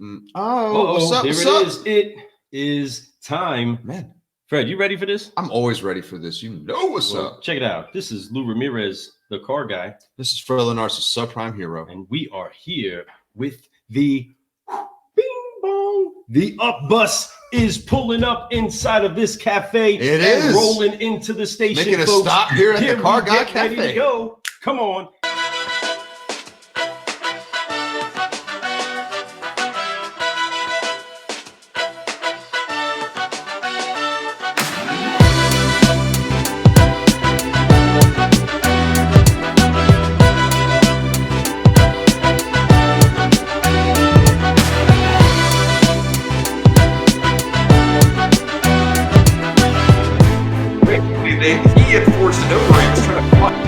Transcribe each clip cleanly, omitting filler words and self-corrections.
What's up? There it is. It is time. Man, Fred, you ready for this? I'm always ready for this. You know what's up. Check it out. This is Lou Ramirez, the car guy. This is 5Liner's subprime hero. And we are here with the bing bong. The up bus is pulling up inside of this cafe. It is rolling into the station. Making a folks. stop here at the Car Guy Cafe. Ready to go. Come on. He had forced an overreach trying to fight.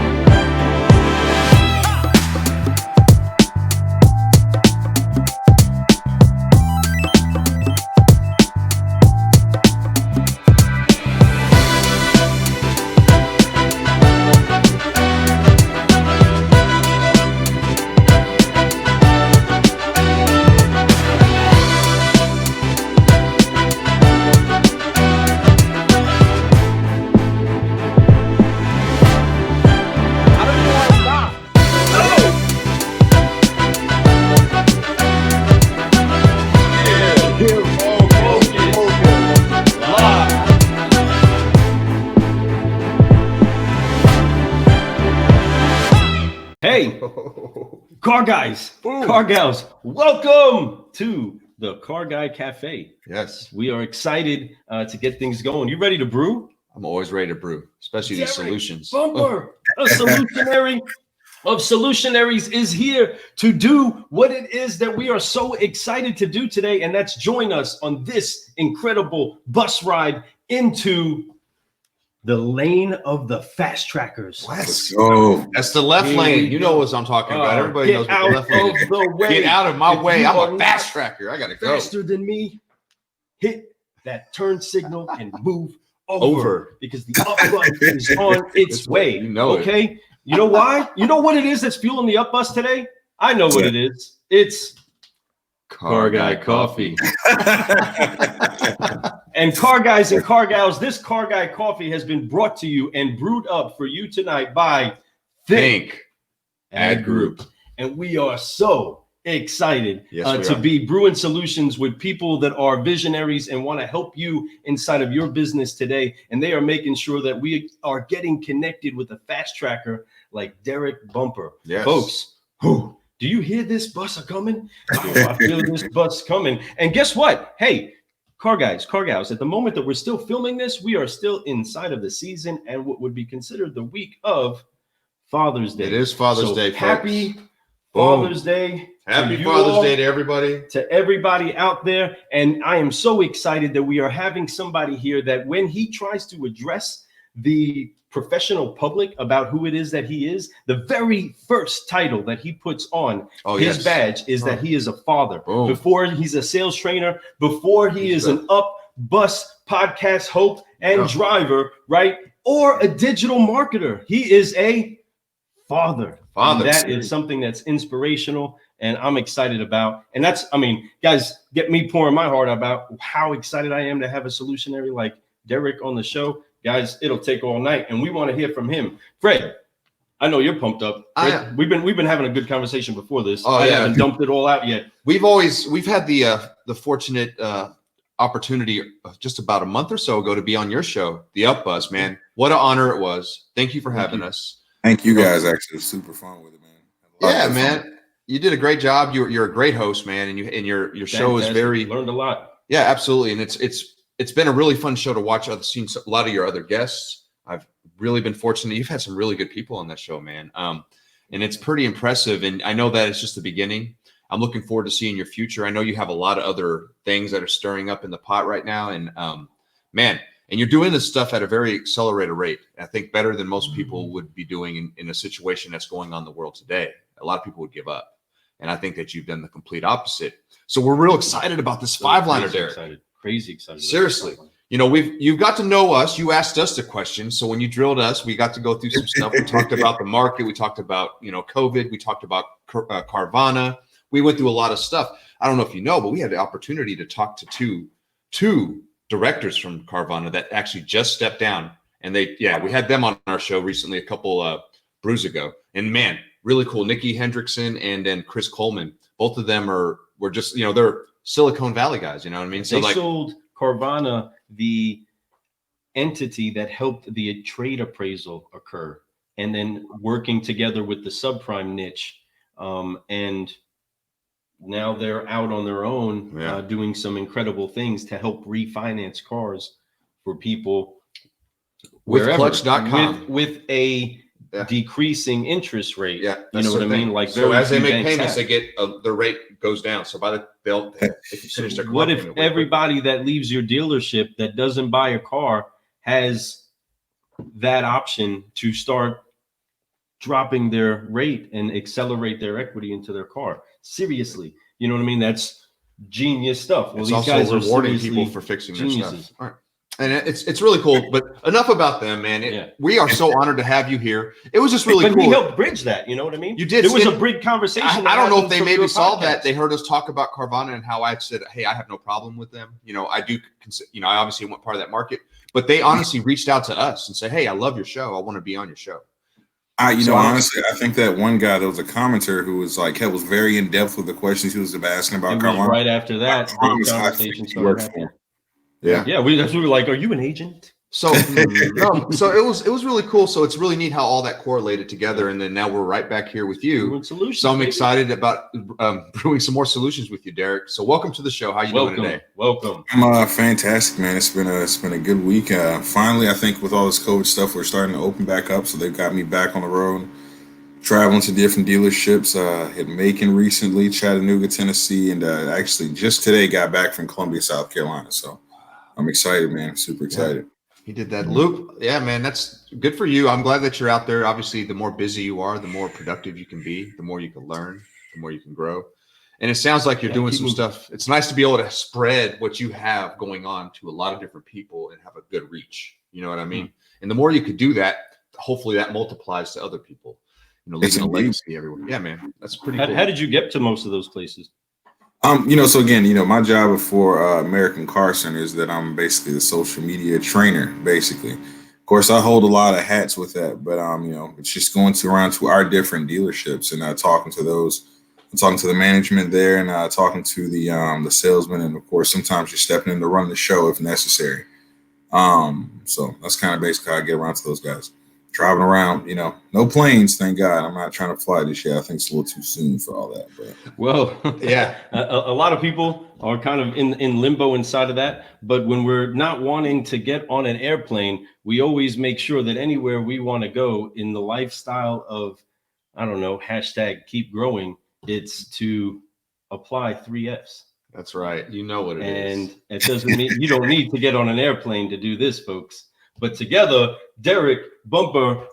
Hey, car guys, car gals, welcome to the Car Guy Cafe. Yes. We are excited to get things going. You ready to brew? I'm always ready to brew, especially Deric these solutions. Bumper, a solutionary of solutionaries is here to do what it is that we are so excited to do today, and that's join us on this incredible bus ride into the lane of the fast trackers. Let's go. That's the left lane. You know what I'm talking about. Everybody knows what the left lane is. The way. Get out of my If way. you I'm are a fast tracker. I got to go. Faster than me, hit that turn signal and move over. Because the up bus is on its way. You know okay? You know why? You know what it is that's fueling the up bus today? I know what it is. It's Car Guy Coffee. And car guys and car gals, this Car Guy Coffee has been brought to you and brewed up for you tonight by Think Ad Group. And we are so excited Yes, to be brewing solutions with people that are visionaries and want to help you inside of your business today. And they are making sure that we are getting connected with a fast tracker like Deric Bumper. Yes. Folks, do you hear this bus coming? I feel this bus coming. And guess what? Hey, car guys, car gals, at the moment that we're still filming this, we are still inside of the season and what would be considered the week of Father's Day. It is Father's Day, folks. Happy Father's Day. Happy Father's Day to everybody. To everybody out there. And I am so excited that we are having somebody here that when he tries to address the professional public about who it is that he is, the very first title that he puts on his badge is that he is a father. Before he's a sales trainer, before he is an up bus podcast host and driver, right? Or a digital marketer. He is a father. And that is something that's inspirational and I'm excited about. And that's, I mean, guys, get me pouring my heart about how excited I am to have a solutionary like Deric on the show. Guys, it'll take all night, and we want to hear from him. Fred, I know you're pumped up. Fred, we've been having a good conversation before this. I haven't dumped it all out yet. We've had the fortunate opportunity just about a month or so ago to be on your show, The Up Buzz, man. What an honor it was. Thank you for having us. Thank you guys. Actually, it was super fun with it, man. Yeah, man. You did a great job. You're a great host, man, and your show is very learned a lot. Yeah, absolutely, and it's been a really fun show to watch. I've seen a lot of your other guests. I've really been fortunate. You've had some really good people on that show, man. And it's pretty impressive. And I know that it's just the beginning. I'm looking forward to seeing your future. I know you have a lot of other things that are stirring up in the pot right now. And man, and you're doing this stuff at a very accelerated rate. I think better than most people would be doing in a situation that's going on in the world today. A lot of people would give up. And I think that you've done the complete opposite. So we're real excited about this 5-liner, Deric. Crazy excited. Seriously. You know, you've got to know us. You asked us the questions. So when you drilled us, we got to go through some stuff. We talked about the market. We talked about, COVID. We talked about Carvana. we went through a lot of stuff. I don't know if you know, but we had the opportunity to talk to two directors from Carvana that actually just stepped down. And we had them on our show recently, a couple brews ago. And man, really cool. Nikki Hendrickson and then Chris Coleman. Both of them were just, they're Silicon Valley guys, you know what I mean? So they sold Carvana the entity that helped the trade appraisal occur, and then working together with the subprime niche. And now they're out on their own, doing some incredible things to help refinance cars for people with wherever, clutch.com with a decreasing interest rate. Yeah, you know what I mean? Like, so as they make payments, they get the rate goes down. So by they can finish their car. What if everybody that leaves your dealership that doesn't buy a car has that option to start dropping their rate and accelerate their equity into their car? Seriously, you know what I mean? That's genius stuff. Well, it's these guys are rewarding people for fixing their stuff. All right. And it's really cool. But enough about them, man. We are so honored to have you here. It was just really cool. But we helped bridge that. You know what I mean? You did. There was a big conversation. I don't know if they maybe saw that. They heard us talk about Carvana and how I said, hey, I have no problem with them. I do. I obviously want part of that market. But they honestly reached out to us and said, hey, I love your show. I want to be on your show. Honestly, I think that one guy, there was a commenter who was was very in depth with the questions he was asking about Carvana. Right after that, the conversation started. Yeah. We were like, are you an agent? So so it was really cool. So it's really neat how all that correlated together. And then now we're right back here with you. So I'm excited about brewing some more solutions with you, Deric. So welcome to the show. How you doing today? Welcome. I'm fantastic, man. It's been a good week. Finally, I think with all this COVID stuff, we're starting to open back up. So they've got me back on the road, traveling to different dealerships. Hit Macon recently, Chattanooga, Tennessee, and actually just today got back from Columbia, South Carolina. So I'm excited, man. Super excited. He did that loop. Yeah, man, that's good for you. I'm glad that you're out there. Obviously, the more busy you are, the more productive you can be, the more you can learn, the more you can grow. And it sounds like you're doing some stuff. It's nice to be able to spread what you have going on to a lot of different people and have a good reach. You know what I mean? Mm-hmm. And the more you could do that, hopefully that multiplies to other people. Leaving a legacy everywhere. Yeah, man, that's pretty cool. How did you get to most of those places? So again, my job before American Car Center is that I'm basically the social media trainer, basically. Of course, I hold a lot of hats with that, but it's just going around to our different dealerships and talking to the management there and talking to the salesman, and of course, sometimes you're stepping in to run the show if necessary. So that's kind of basically how I get around to those guys. Driving around, no planes, thank God. I'm not trying to fly this year. I think it's a little too soon for all that. But well, yeah, a lot of people are kind of in limbo inside of that. But when we're not wanting to get on an airplane, we always make sure that anywhere we want to go in the lifestyle of, I don't know, #keep growing, it's to apply 3 Fs. That's right. You know what it is. And it doesn't mean you don't need to get on an airplane to do this, folks. But together, Deric, Bumper,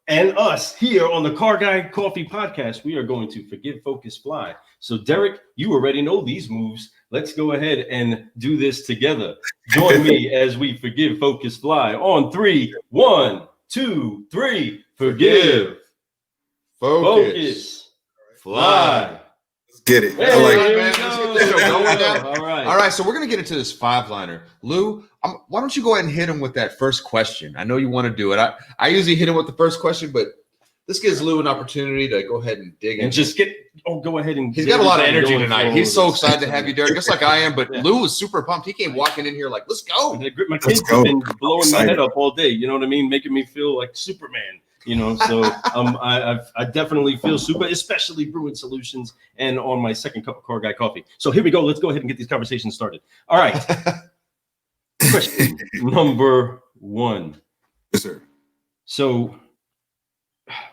and us here on the Car Guy Coffee Podcast, we are going to forgive, focus, fly. So, Deric, you already know these moves. Let's go ahead and do this together. Join me as we forgive, focus, fly on 3. 1, 2, 3. Forgive, focus, fly. Get it. Hey, I like it. Man. Let's get the show going. All right. So we're going to get into this 5-liner. Lou, why don't you go ahead and hit him with that first question? I know you want to do it. I usually hit him with the first question, but this gives Lou an opportunity to go ahead and dig in. And just go ahead and. He's got a lot of energy tonight. He's so excited to have you, Deric, just like I am. But Lou was super pumped. He came walking in here like, let's go. My kids have been blowing my head up all day. You know what I mean? Making me feel like Superman. So I definitely feel super, especially brewing solutions and on my second cup of Car Guy coffee. So here we go. Let's go ahead and get these conversations started. All right. Question number 1. Yes, sir. So,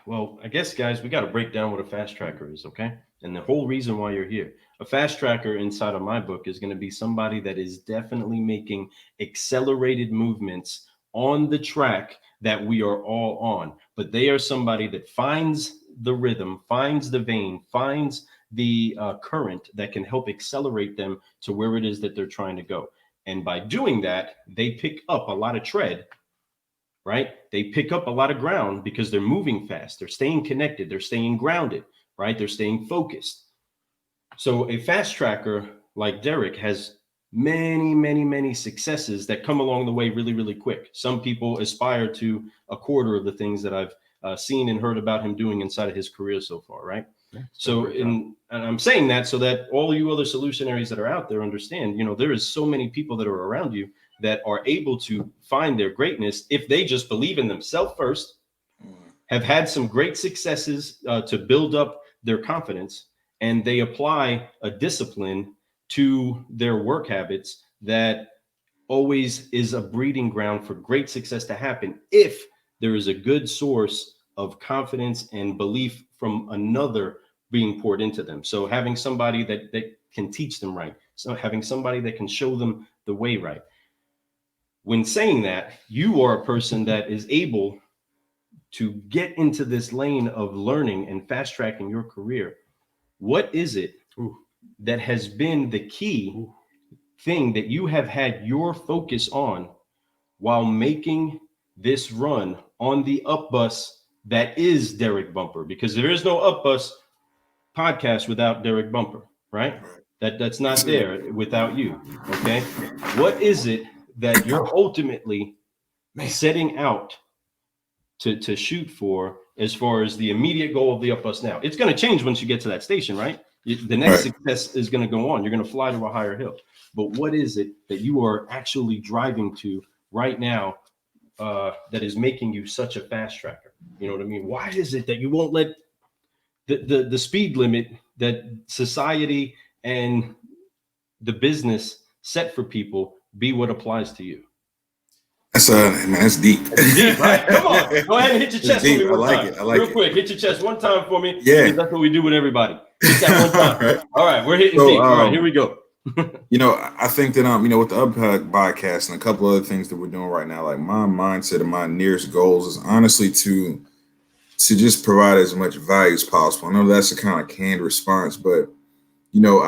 well, I guess, guys, we got to break down what a fast tracker is, okay? And the whole reason why you're here. A fast tracker inside of my book is going to be somebody that is definitely making accelerated movements on the track that we are all on. But they are somebody that finds the rhythm, finds the vein, finds the current that can help accelerate them to where it is that they're trying to go. And by doing that, they pick up a lot of tread, right? They pick up a lot of ground because they're moving fast. They're staying connected. They're staying grounded, right? They're staying focused. So a fast tracker like Deric has many, many, many successes that come along the way really, really quick. Some people aspire to a quarter of the things that I've seen and heard about him doing inside of his career so far, right? Yeah, So and I'm saying that so that all you other solutionaries that are out there understand, you know, there is so many people that are around you that are able to find their greatness if they just believe in themselves first, have had some great successes to build up their confidence, and they apply a discipline to their work habits that always is a breeding ground for great success to happen if there is a good source of confidence and belief from another being poured into them. So having somebody that can teach them right, so having somebody that can show them the way right. When saying that, you are a person that is able to get into this lane of learning and fast tracking your career. What is it that has been the key thing that you have had your focus on while making this run on the up bus that is Deric Bumper? Because there is no up bus podcast without Deric Bumper, right? That's not there without you. Okay. What is it that you're ultimately setting out to shoot for as far as the immediate goal of the up bus now? It's going to change once you get to that station, right? The next success is going to go on. You're going to fly to a higher hill. But what is it that you are actually driving to right now that is making you such a fast tracker? You know what I mean? Why is it that you won't let the speed limit that society and the business set for people be what applies to you? That's man, that's deep. It's deep, right? Come on, go ahead and hit your chest for me one time. I like Real quick, hit your chest one time for me. Yeah, because that's what we do with everybody. Hit that one time. Right. All right, we're hitting deep. All right, here we go. You know, I think that with the Up podcast and a couple other things that we're doing right now, like my mindset and my nearest goals is honestly to just provide as much value as possible. I know that's a kind of canned response, but you know,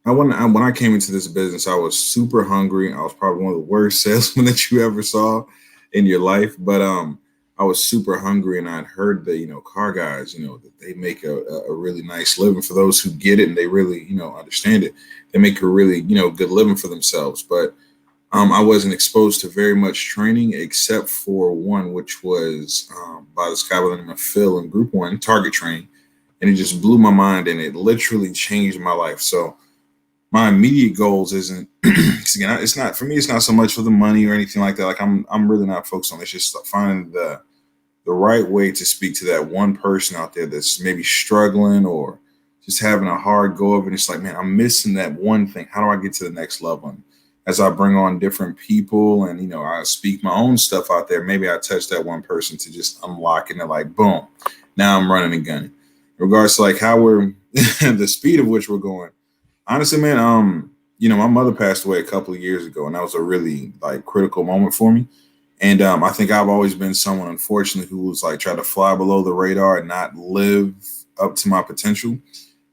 when I came into this business, I was super hungry. I was probably one of the worst salesmen that you ever saw in your life, but I was super hungry, and I'd heard that car guys, that they make a really nice living. For those who get it and they really understand it, they make a really good living for themselves. But I wasn't exposed to very much training except for one, which was by this guy by the name of Phil in Group 1 target training, and it just blew my mind, and it literally changed my life. So my immediate goals isn't again, it's not for me, it's not so much for the money or anything like that. Like I'm really not focused on it. It's just finding the right way to speak to that one person out there that's maybe struggling or just having a hard go of it. It's like, man, I'm missing that one thing. How do I get to the next level? And as I bring on different people and I speak my own stuff out there, maybe I touch that one person to just unlock it, and like, boom, now I'm running and gunning. In regards to like how we're the speed of which we're going. Honestly, man, my mother passed away a couple of years ago, and that was a really like critical moment for me. And I think I've always been someone, unfortunately, who was like try to fly below the radar and not live up to my potential.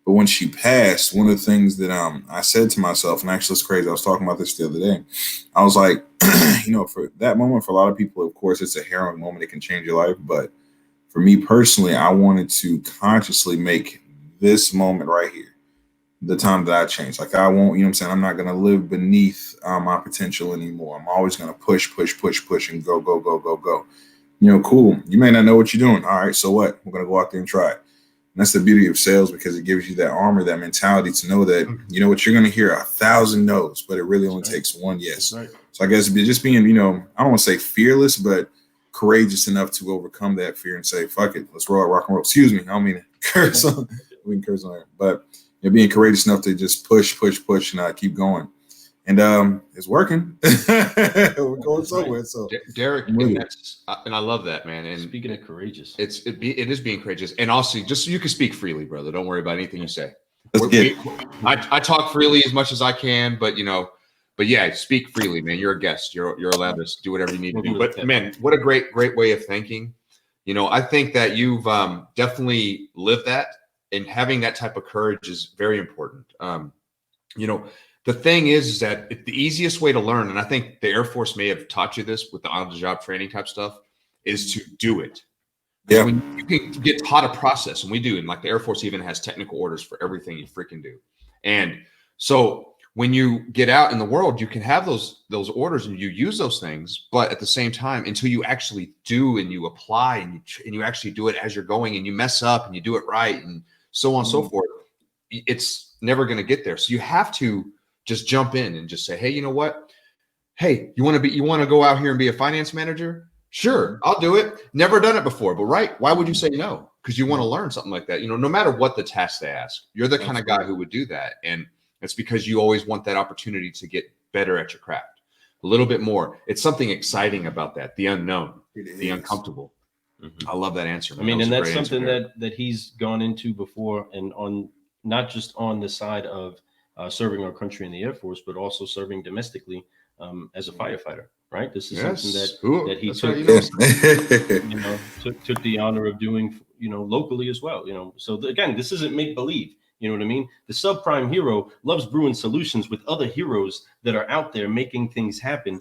But when she passed, one of the things that I said to myself, and actually it's crazy, I was talking about this the other day. I was like, for that moment, for a lot of people, of course, it's a harrowing moment. It can change your life. But for me personally, I wanted to consciously make this moment right here the time that I change. Like I won't, I'm not going to live beneath my potential anymore. I'm always going to push and go. Cool. You may not know what you're doing. All right. So what? We're going to go out there and try it. And that's the beauty of sales, because it gives you that armor, that mentality to know that, you're going to hear 1,000 no's, but it really only takes one yes. Right. So I guess just being, I don't want to say fearless, but courageous enough to overcome that fear and say, fuck it, let's rock and roll. Excuse me. I don't mean to curse on, we can curse on it, but being courageous enough to just push and keep going. And it's working. We're going somewhere. So Deric, and I love that, man. And speaking of courageous, it is being courageous. And also, just so you can speak freely, brother. Don't worry about anything you say. I talk freely as much as I can, but yeah, speak freely, man. You're a guest. You're allowed to do whatever you need to do. But man, what a great way of thinking. I think that you've definitely lived that. And having that type of courage is very important. The thing is that the easiest way to learn, and I think the Air Force may have taught you this with the on-the-job training type stuff, is to do it. Yeah. When you can get taught a process, and we do, and like the Air Force even has technical orders for everything you freaking do. And so when you get out in the world, you can have those orders and you use those things, but at the same time, until you actually do and you apply and you actually do it as you're going and you mess up and you do it right and so on and so forth, it's never going to get there. So you have to just jump in and just say, hey, you know what? Hey, you want to go out here and be a finance manager? Sure, I'll do it. Never done it before, but right. Why would you say no? Because you want to learn something like that. No matter what the task they ask, you're the kind of guy who would do that. And it's because you always want that opportunity to get better at your craft a little bit more. It's something exciting about that. The unknown, the uncomfortable. I love that answer. Man. I mean, and that's something that he's gone into before, and on not just on the side of serving our country in the Air Force, but also serving domestically as a firefighter. Right. This is something that he took, took the honor of doing, locally as well. So again, this isn't make believe. You know what I mean? The subprime hero loves brewing solutions with other heroes that are out there making things happen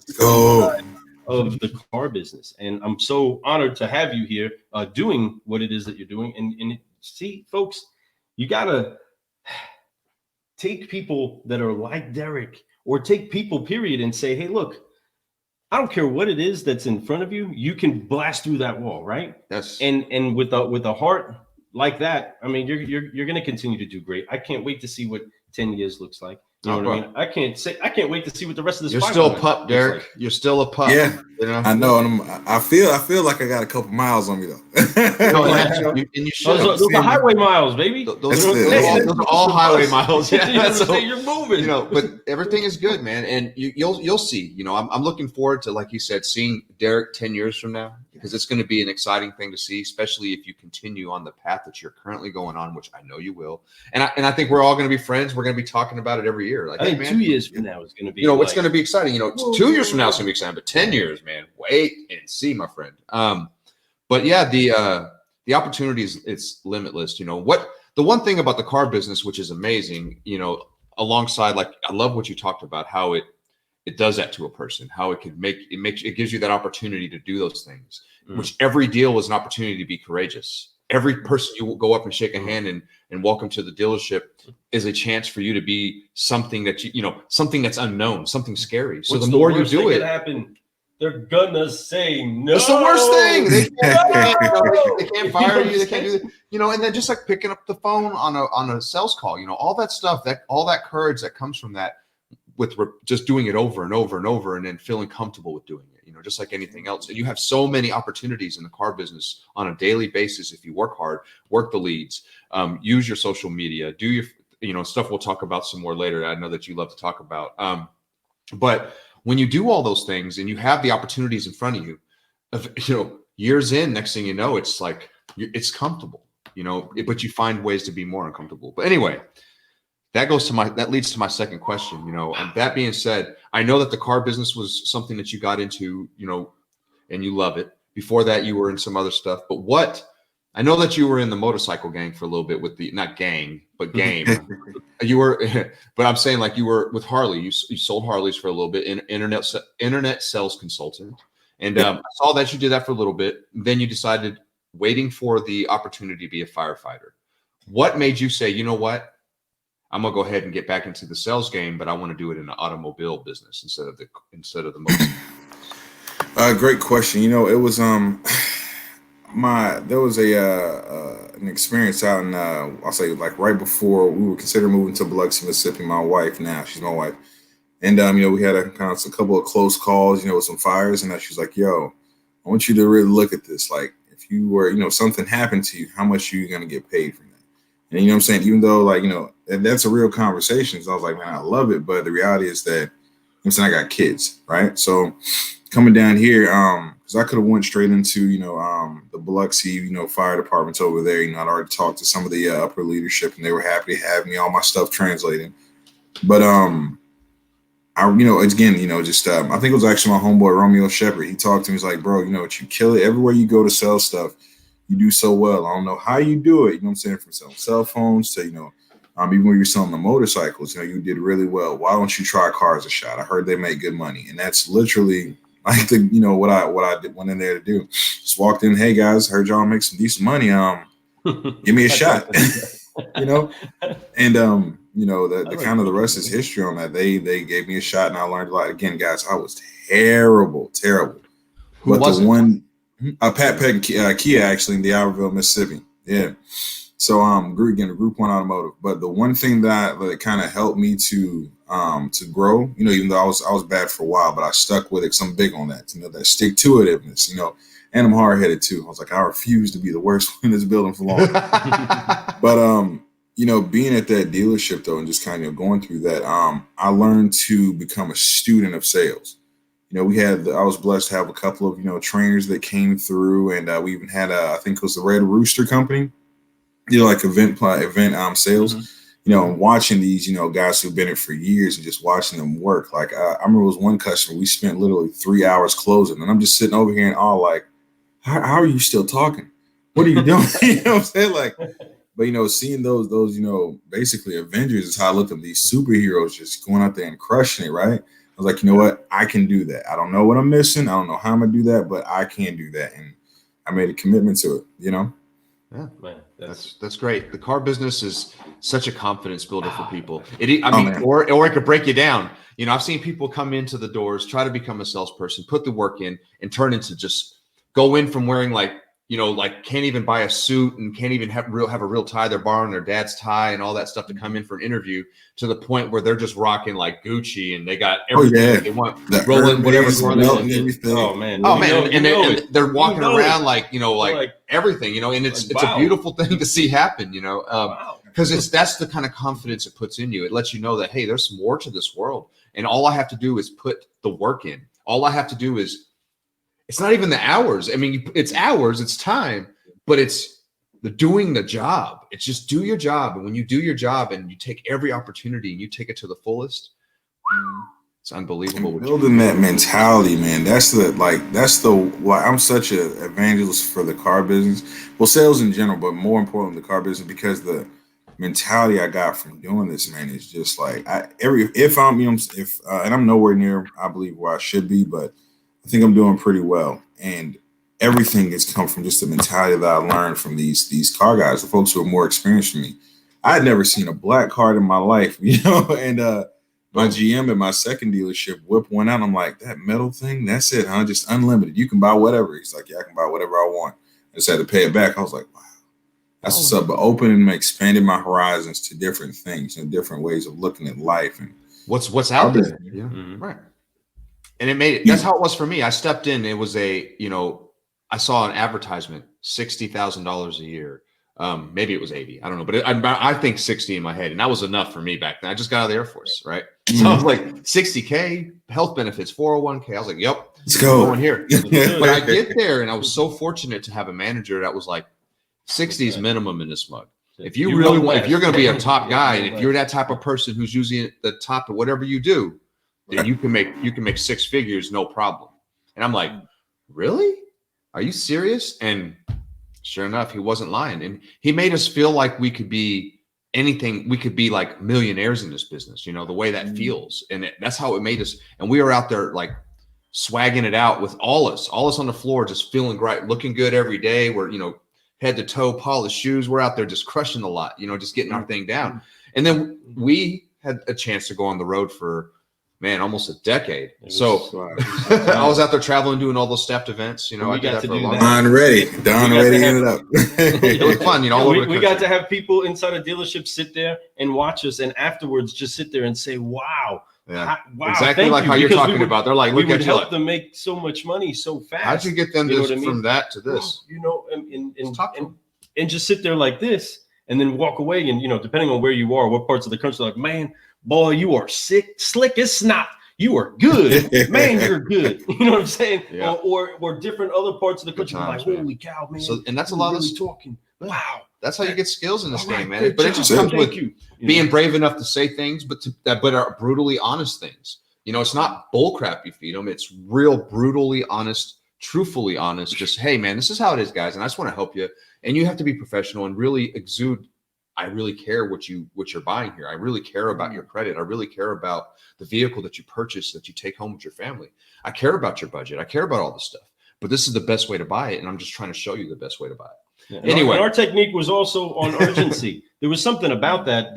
of the car business. And I'm so honored to have you here doing what it is that you're doing. And see, folks, you got to take people that are like Deric, or take people, period, and say, hey, look, I don't care what it is that's in front of you. You can blast through that wall, right? Yes. And with a heart like that, I mean, you're going to continue to do great. I can't wait to see what 10 years looks like. You know what I mean? I can't wait to see what the rest of this. You're still a pup, Deric. Like. You're still a pup. Yeah, I know. And I feel like I got a couple miles on me though. And you should. Those are highway miles, baby. Those are all highway miles. Yeah, so you're moving. But everything is good, man. And you'll see. I'm looking forward to, like you said, seeing Deric 10 years from now, because it's going to be an exciting thing to see, especially if you continue on the path that you're currently going on, which I know you will. And I think we're all going to be friends. We're going to be talking about it every year. Like, I think 2 years from now is going to be. It's going to be exciting. 2 years from now is going to be exciting, but 10 years, man, wait and see, my friend. But yeah, the opportunities, it's limitless. The one thing about the car business, which is amazing, alongside, like, I love what you talked about, how it does that to a person, how it could it gives you that opportunity to do those things, which every deal is an opportunity to be courageous. Every person you go up and shake a hand and welcome to the dealership is a chance for you to be something that something that's unknown, something scary. So the more you do it, they're gonna say no. It's the worst thing. They can't fire you. They can't do that. And then just like picking up the phone on a sales call, all that stuff, all that courage that comes from that, with just doing it over and over and over, and then feeling comfortable with doing it, just like anything else. And you have so many opportunities in the car business on a daily basis. If you work hard, work the leads, use your social media, do your, stuff we'll talk about some more later. I know that you love to talk about. But when you do all those things and you have the opportunities in front of you, years in, next thing you know, it's like, it's comfortable, but you find ways to be more uncomfortable. But anyway, that leads to my second question. And that being said, I know that the car business was something that you got into, and you love it. Before that, you were in some other stuff. But I know that you were in the motorcycle gang for a little bit with not gang, but game. You were, but I'm saying, like, you were with Harley. You sold Harleys for a little bit, internet sales consultant. And I saw that you did that for a little bit. Then you decided, waiting for the opportunity to be a firefighter. What made you say, you know what? I'm gonna go ahead and get back into the sales game, but I want to do it in the automobile business instead of the motorcycle. Great question. It was there was an experience out in I'll say, like, right before we were considering moving to Biloxi, Mississippi. My wife, now she's my wife, and we had a couple of close calls, with some fires, and she was like, "Yo, I want you to really look at this. Like, if you were, something happened to you, how much are you gonna get paid from that?" And you know what I'm saying? Even though, like, that's a real conversation. So I was like, man, I love it. But the reality is that, I'm saying, I got kids, right? So coming down here, because I could have went straight into, the Biloxi, fire departments over there. I'd already talked to some of the upper leadership, and they were happy to have me, all my stuff translated. But I think it was actually my homeboy Romeo Shepard. He talked to me. He's like, bro, you kill it everywhere you go to sell stuff. You do so well. I don't know how you do it. From selling cell phones to, even when you're selling the motorcycles, you did really well. Why don't you try cars a shot? I heard they make good money. And that's literally like what I went in there to do. Just walked in, hey guys, heard y'all make some decent money. Give me a shot. And the kind of the rest is history on that. They gave me a shot and I learned a lot. Again, guys, I was terrible. Who was the it? one Pat Peck Kia actually in D'Iberville, Mississippi. Yeah. So Group 1 Automotive. But the one thing that kind of helped me to grow, even though I was bad for a while, but I stuck with it because I'm big on that, that stick to itiveness, and I'm hard headed too. I was like, I refuse to be the worst one in this building for long. But being at that dealership though, and just kind of going through that, I learned to become a student of sales. I was blessed to have a couple of, trainers that came through, and we even had I think it was the Red Rooster Company, like event sales, and watching these, guys who've been in it for years and just watching them work. Like I remember it was one customer, we spent literally 3 hours closing, and I'm just sitting over here and all like, how are you still talking? What are you doing? You know what I'm saying? Like, but seeing those, basically Avengers is how I look at these superheroes just going out there and crushing it, right? I was like, you know what? I can do that. I don't know what I'm missing. I don't know how I'm gonna do that, but I can do that. And I made a commitment to it, Yeah, man, that's great. The car business is such a confidence builder for people. Or it could break you down. I've seen people come into the doors, try to become a salesperson, put the work in, and turn into just go in from wearing like can't even buy a suit and can't even have a real tie. They're borrowing their dad's tie and all that stuff to come in for an interview, to the point where they're just rocking like Gucci and they got everything they want, rolling whatever car they want. Oh man, and they're walking around like everything, and it's a beautiful thing to see happen, because that's the kind of confidence it puts in you. It lets you know that, hey, there's more to this world, and all I have to do is put the work in. All I have to do is, it's not even the hours. I mean, it's hours, it's time, but it's doing the job. It's just do your job. And when you do your job and you take every opportunity and you take it to the fullest, it's unbelievable. And building that mentality, man. Why I'm such an evangelist for the car business. Well, sales in general, but more importantly, the car business, because the mentality I got from doing this, man, is just like and I'm nowhere near, I believe, where I should be, but I think I'm doing pretty well, and everything has come from just the mentality that I learned from these car guys, the folks who are more experienced than me. I had never seen a black card in my life, and my GM at my second dealership whipped one out. I'm like, that metal thing, that's it, huh? Just unlimited. You can buy whatever. He's like, yeah, I can buy whatever I want. I just had to pay it back. I was like, wow, that's what's up. But opening and expanding my horizons to different things and different ways of looking at life and what's out there. Yeah, right. And it made it. That's how it was for me. I stepped in. It was I saw an advertisement, $60,000 a year. Maybe it was 80. I don't know, but I think 60 in my head, and that was enough for me back then. I just got out of the Air Force, right? So I was like, 60K, health benefits, 401k. I was like, yep, let's go. Going here. But I get there, and I was so fortunate to have a manager that was like, 60 is minimum in this mug. If you really want, if you're going to be a top guy, and if you're that type of person who's using the top of whatever you do, then you can make six figures, no problem. And I'm like, really? Are you serious? And sure enough, he wasn't lying. And he made us feel like we could be anything. We could be like millionaires in this business, the way that feels. And that's how it made us. And we were out there like swagging it out with all us on the floor, just feeling great, looking good every day. We're, head to toe, polished shoes. We're out there just crushing a lot, just getting our thing down. And then we had a chance to go on the road for, almost a decade. So I was out there traveling, doing all those staffed events. I did that for a long time. Don ready ended up. It was fun, all over the we got to have people inside a dealership sit there and watch us, and afterwards just sit there and say, "Wow, wow!" Exactly like how you're talking about. They're like, "Look at you!" Help them make so much money so fast. How'd you get them from that to this? And just sit there like this, and then walk away. And depending on where you are, what parts of the country, like, man, boy, you are slick as snot. You are good, man. You're good. You know what I'm saying? Yeah. Or different other parts of the country, like, holy cow, man. So, and that's a lot of talking. Wow, that's how you get skills in this game, man. But it just comes with being brave enough to say things, but are brutally honest things. It's not bull crap you feed them. It's real, brutally honest, truthfully honest. Just, hey, man, this is how it is, guys, and I just want to help you. And you have to be professional and really exude I really care what you're buying here. I really care about your credit. I really care about the vehicle that you purchase that you take home with your family. I care about your budget. I care about all this stuff. But this is the best way to buy it, and I'm just trying to show you the best way to buy it. Yeah. Anyway, our technique was also on urgency. There was something about that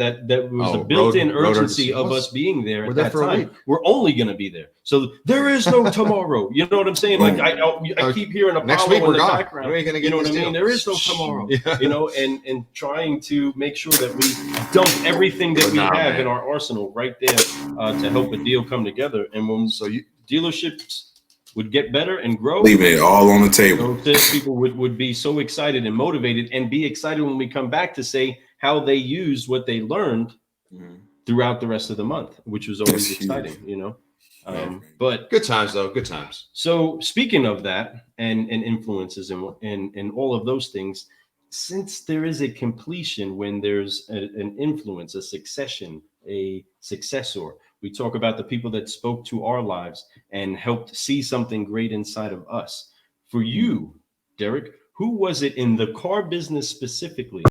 was a built-in urgency of us being there at that time. We're only going to be there, so there is no tomorrow. You know what I'm saying? Like I keep hearing Apollo next week in we're the gone. background. We ain't gonna get you know what I mean? deal. There is no tomorrow. You know, and trying to make sure that we dump everything that we have in our arsenal right there to help a deal come together. And when dealerships would get better and grow, leave it all on the table. So people would be so excited and motivated, and be excited when we come back to say how they used what they learned throughout the rest of the month, which was always exciting, you know. But good times though, good times. So speaking of that and influences and all of those things, since there is a completion when there's an influence, a succession, a successor. We talk about the people that spoke to our lives and helped see something great inside of us. For you, Deric, who was it in the car business specifically